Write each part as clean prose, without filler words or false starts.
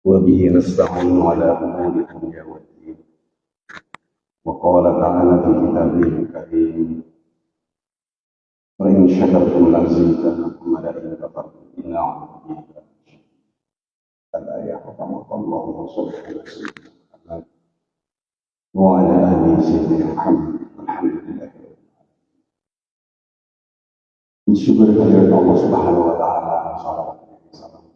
وبه نستعين على أمور الدنيا والدين. وقال تعالى في كتابه الكريم: وإن شكرتم لأزيدنكم ولئن كفرتم إن عذابي لشديد. الآية. رحمك الله وصلى على سيدنا محمد وعلى آل سيدنا محمد. الحمد لله. Bersyukur kehadirat Allah Subhanahu wa taala, salawat dan salam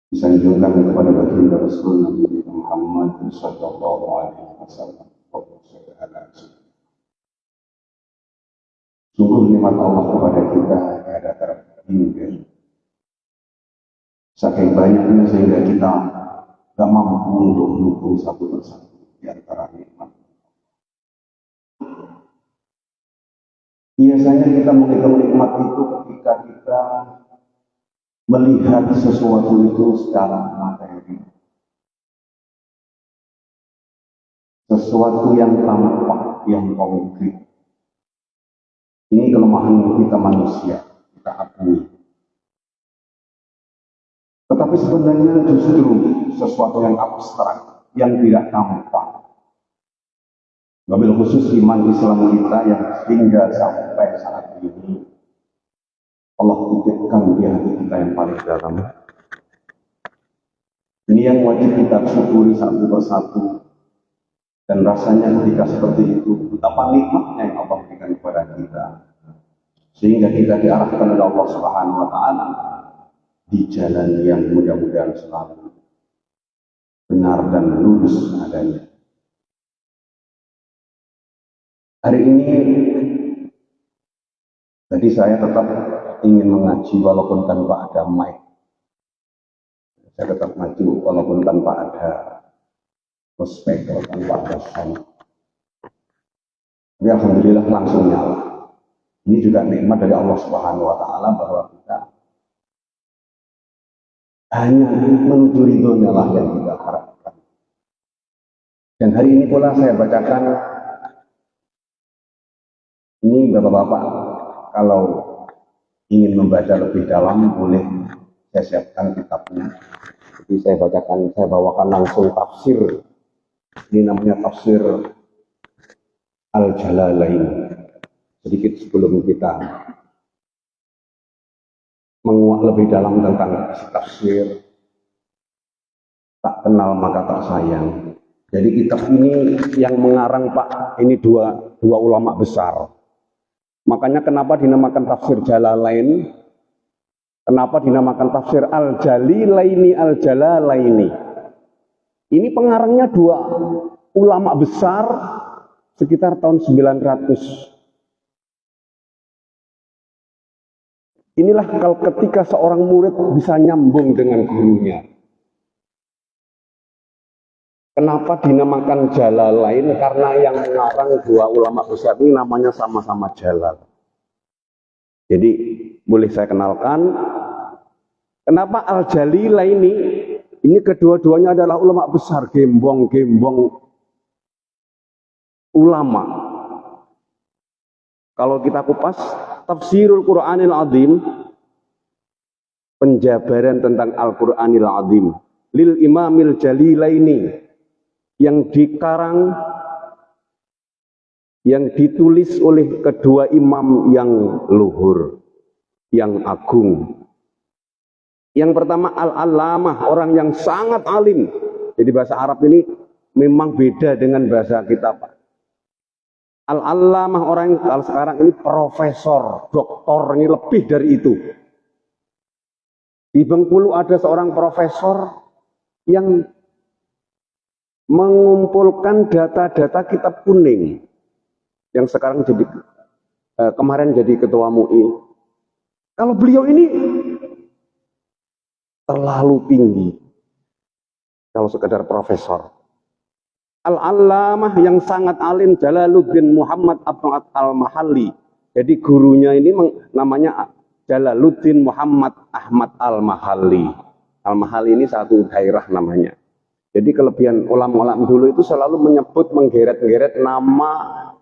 disanjungkan kepada baginda Rasul Nabi Muhammad sallallahu alaihi wasallam. Sungguh nikmat Allah kepada kita ada terhingga saking banyaknya sehingga kita tidak mampu untuk mendukung satu persatu di antara nikmat. Biasanya kita menghitung nikmat itu ketika kita melihat sesuatu itu secara materi, sesuatu yang tampak, yang konkret. Ini kelemahan kita manusia, kita akui. Tetapi sebenarnya justru sesuatu yang abstrak, yang tidak tampak. Wabil khusus iman Islam kita yang hingga sampai saat ini Allah titipkan di hati kita yang paling dalam. Ini yang wajib kita syukuri satu persatu. Dan rasanya ketika seperti itu, betapa nikmatnya yang Allah berikan kepada kita. Sehingga kita diarahkan oleh Allah Subhanahu wa taala di jalan yang mudah-mudahan selalu benar dan lurus adanya. Hari ini tadi saya tetap ingin mengaji walaupun tanpa ada mic. Saya tetap maju walaupun tanpa ada prospek, tanpa ada sound. Tapi alhamdulillah langsung nyala. Ini juga nikmat dari Allah Subhanahu wa taala bahwa kita hanya menuju ridhonya lah yang kita harapkan. Dan hari ini pula saya bacakan ini Bapak-bapak, kalau ingin membaca lebih dalam boleh saya siapkan kitabnya. Jadi saya bawakan langsung tafsir. Ini namanya tafsir Al-Jalalain. Sedikit sebelum kita menguak lebih dalam tentang tafsir tak kenal maka tak sayang. Jadi kitab ini yang mengarang Pak, ini dua ulama besar. Makanya kenapa dinamakan tafsir Jalalain? Kenapa dinamakan tafsir Al-Jalilaini Al-Jalalaini? Ini pengarangnya dua ulama besar sekitar tahun 900. Inilah kalau ketika seorang murid bisa nyambung dengan gurunya. Kenapa dinamakan Jalalain? Karena yang mengarang dua ulama besar ini namanya sama-sama Jalal. Jadi boleh saya kenalkan. Kenapa Al-Jalilaini? Ini kedua-duanya adalah ulama besar, gembong-gembong ulama. Kalau kita kupas Tafsirul Quranil Azim, penjabaran tentang Al-Quranil Azim, Lil Imamil Jalilaini, yang dikarang, yang ditulis oleh kedua imam yang luhur, yang agung. Yang pertama Al-Allamah, orang yang sangat alim. Jadi bahasa Arab ini memang beda dengan bahasa kita, Pak. Al-Allamah, orang yang kalau sekarang ini profesor, doktor, ini lebih dari itu. Di Bengkulu ada seorang profesor yang mengumpulkan data-data kitab kuning yang sekarang jadi kemarin jadi ketua MUI. Kalau beliau ini terlalu tinggi kalau sekedar profesor. Al-Allamah yang sangat alim Jalaluddin Muhammad Abdul Al-Mahalli. Jadi gurunya ini namanya Jalaluddin Muhammad Ahmad Al-Mahalli. Al-Mahalli ini satu daerah namanya. Jadi kelebihan ulama-ulama dulu itu selalu menyebut, menggeret-geret nama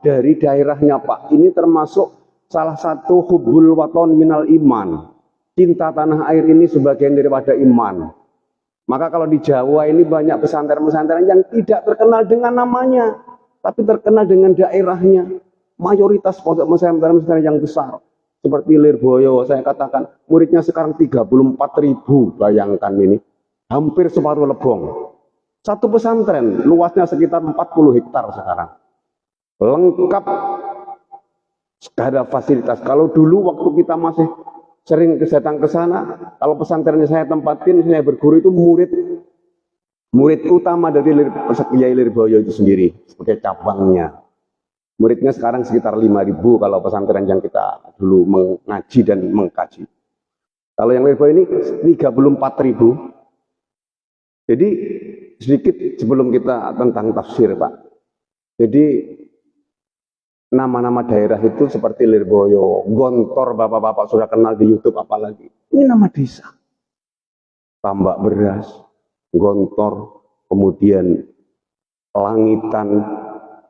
dari daerahnya, Pak. Ini termasuk salah satu hubbul waton minal iman. cinta tanah air ini sebagian daripada iman. Maka kalau di Jawa ini banyak pesantren-pesantren yang tidak terkenal dengan namanya, tapi terkenal dengan daerahnya. Mayoritas pondok pesantren-pesantren yang besar, seperti Lirboyo, saya katakan, muridnya sekarang 34.000, bayangkan ini. Hampir separuh Lebong. Satu pesantren, luasnya sekitar 40 hektar sekarang. Lengkap, ada fasilitas. Kalau dulu waktu kita masih sering datang ke sana, kalau pesantrennya saya tempatin, saya berguru itu murid utama dari Kiai Lirboyo itu sendiri sebagai cabangnya. Muridnya sekarang sekitar 5.000 kalau pesantren yang kita dulu mengaji dan mengkaji. Kalau yang Lirboyo ini 34.000. Jadi sedikit sebelum kita tentang tafsir, Pak. Jadi nama-nama daerah itu seperti Lirboyo, Gontor, bapak-bapak sudah kenal di YouTube apalagi. Ini nama desa. Tambak Beras, Gontor, kemudian Langitan,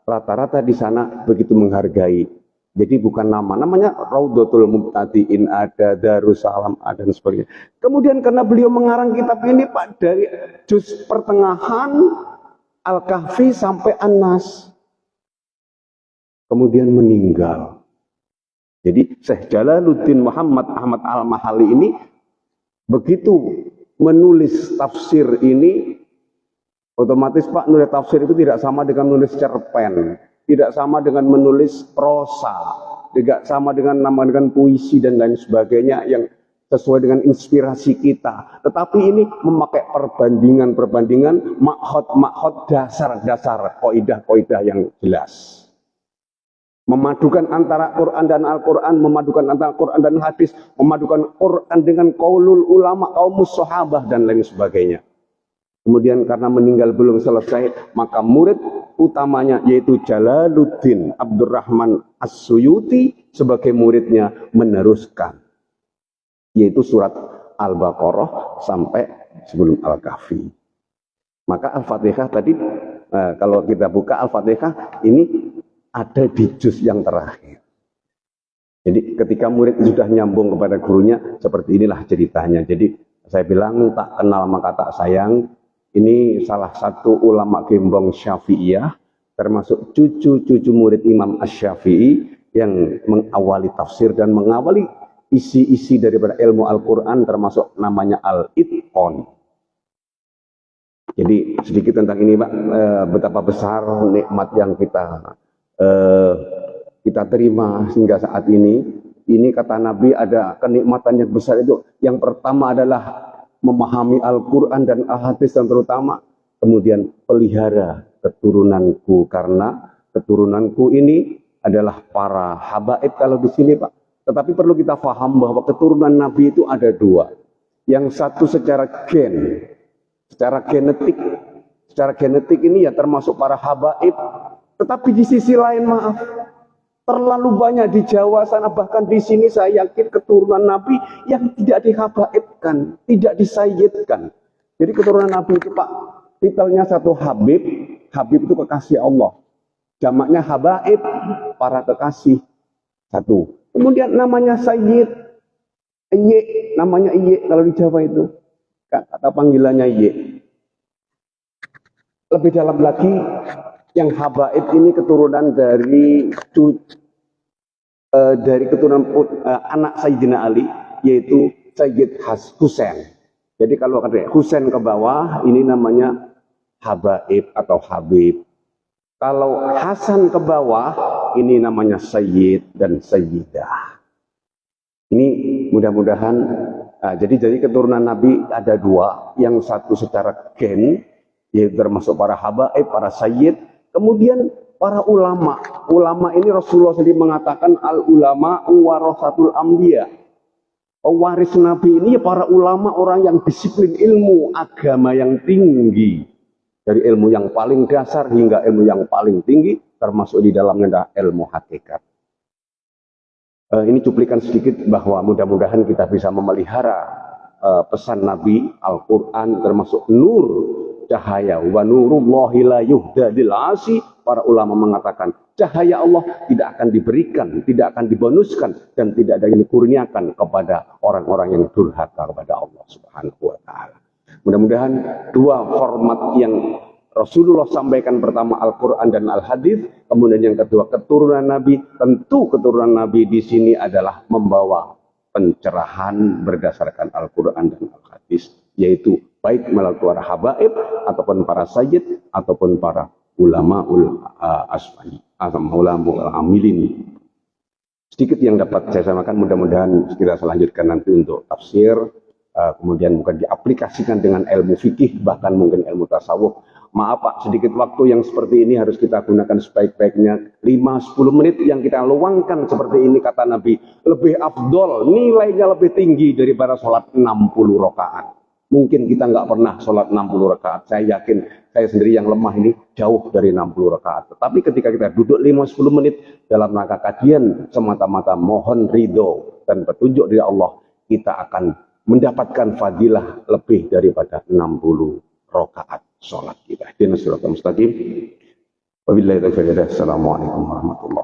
rata-rata di sana begitu menghargai. Jadi bukan namanya Raudhatul Mubtadiin ada, Darussalam ada dan sebagainya. Kemudian karena beliau mengarang kitab ini Pak dari juz pertengahan Al-Kahfi sampai An-Nas. Kemudian meninggal. Jadi Syekh Jalaluddin Muhammad Ahmad Al-Mahali ini begitu menulis tafsir ini, otomatis Pak, nulis tafsir itu tidak sama dengan menulis cerpen, tidak sama dengan menulis prosa, tidak sama dengan puisi dan lain sebagainya yang sesuai dengan inspirasi kita. Tetapi ini memakai perbandingan, makhot, dasar-dasar, kaidah-kaidah yang jelas. Memadukan antara Quran dan Al-Quran, memadukan antara Quran dan hadis, memadukan Quran dengan qaulul ulama, qaumus sahabah dan lain sebagainya. Kemudian karena meninggal belum selesai, maka murid utamanya yaitu Jalaluddin Abdurrahman As-Suyuti sebagai muridnya meneruskan, yaitu surat Al-Baqarah sampai sebelum Al-Kahfi. Maka Al-Fatihah tadi, kalau kita buka Al-Fatihah ini ada di juz yang terakhir. Jadi ketika murid sudah nyambung kepada gurunya, seperti inilah ceritanya. Jadi saya bilang tak kenal maka tak sayang. Ini salah satu ulama gembong Syafi'iyah, termasuk cucu-cucu murid Imam Asy-Syafi'i yang mengawali tafsir dan mengawali isi-isi daripada ilmu Al-Quran, termasuk namanya Al-Itqan. Jadi sedikit tentang ini Pak, betapa besar nikmat yang kita terima hingga saat ini. Ini kata Nabi ada kenikmatan yang besar itu. Yang pertama adalah memahami Al-Quran dan Al-Hadis dan terutama kemudian pelihara keturunanku, karena keturunanku ini adalah para habaib kalau di sini Pak. Tetapi perlu kita paham bahwa keturunan Nabi itu ada dua. Yang satu secara genetik. Secara genetik ini ya termasuk para habaib. Tetapi di sisi lain maaf, terlalu banyak di Jawa sana, bahkan di sini saya yakin keturunan Nabi yang tidak dihabaibkan, tidak disayyidkan. Jadi keturunan Nabi itu Pak, titelnya satu Habib, Habib itu kekasih Allah. Jamaknya habaib, para kekasih. Satu. Kemudian namanya Sayyid, namanya Iye kalau di Jawa itu. Kata panggilannya Iye. Lebih dalam lagi, yang habaib ini keturunan dari keturunan anak Sayyidina Ali, yaitu Sayyid Husain. Jadi kalau ada Husain ke bawah, ini namanya habaib atau habib. Kalau Hasan ke bawah, ini namanya Sayyid dan Sayyidah. Ini mudah-mudahan, jadi keturunan Nabi ada dua, yang satu secara gen, yaitu termasuk para habaib, para sayyid. Kemudian para ulama. Ulama ini Rasulullah sendiri mengatakan al-ulama warasatul anbiya. Pewaris Nabi ini para ulama, orang yang disiplin ilmu agama yang tinggi. Dari ilmu yang paling dasar hingga ilmu yang paling tinggi, termasuk di dalamnya ilmu hakikat. Ini cuplikan sedikit bahwa mudah-mudahan kita bisa memelihara pesan Nabi, Al-Quran, termasuk nur, cahaya. Wa nurullahi la yuhda lil asi. Para ulama mengatakan Cahaya Allah tidak akan diberikan, tidak akan dibonuskan, dan tidak ada yang dikurniakan kepada orang-orang yang durhaka kepada Allah Subhanahu wa Ta'ala. Mudah-mudahan dua format yang Rasulullah sampaikan, pertama Al-Quran dan Al-Hadis, kemudian yang kedua keturunan Nabi. Tentu keturunan Nabi di sini adalah membawa pencerahan berdasarkan Al-Quran dan Al-Hadis, yaitu baik melalui para habaib ataupun para sayyid ataupun para ulama amilin. Sedikit yang dapat saya sampaikan, mudah-mudahan kita selanjutkan nanti untuk tafsir, kemudian mungkin diaplikasikan dengan ilmu fikih, bahkan mungkin ilmu tasawuf. Maaf Pak, sedikit waktu yang seperti ini harus kita gunakan sebaik-baiknya. 5-10 menit yang kita luangkan seperti ini, kata Nabi, lebih afdol, nilainya lebih tinggi daripada sholat 60 rakaat. Mungkin kita nggak pernah sholat 60 rakaat. Saya yakin saya sendiri yang lemah ini jauh dari 60 rakaat. Tetapi ketika kita duduk 5-10 menit dalam rangka kajian, semata-mata mohon ridho dan petunjuk dari Allah, kita akan mendapatkan fadilah lebih daripada 60 rakaat sholat kita. Ihdinas siratal mustaqim. Wabillahi taufiq. Assalamualaikum warahmatullahi wabarakatuh.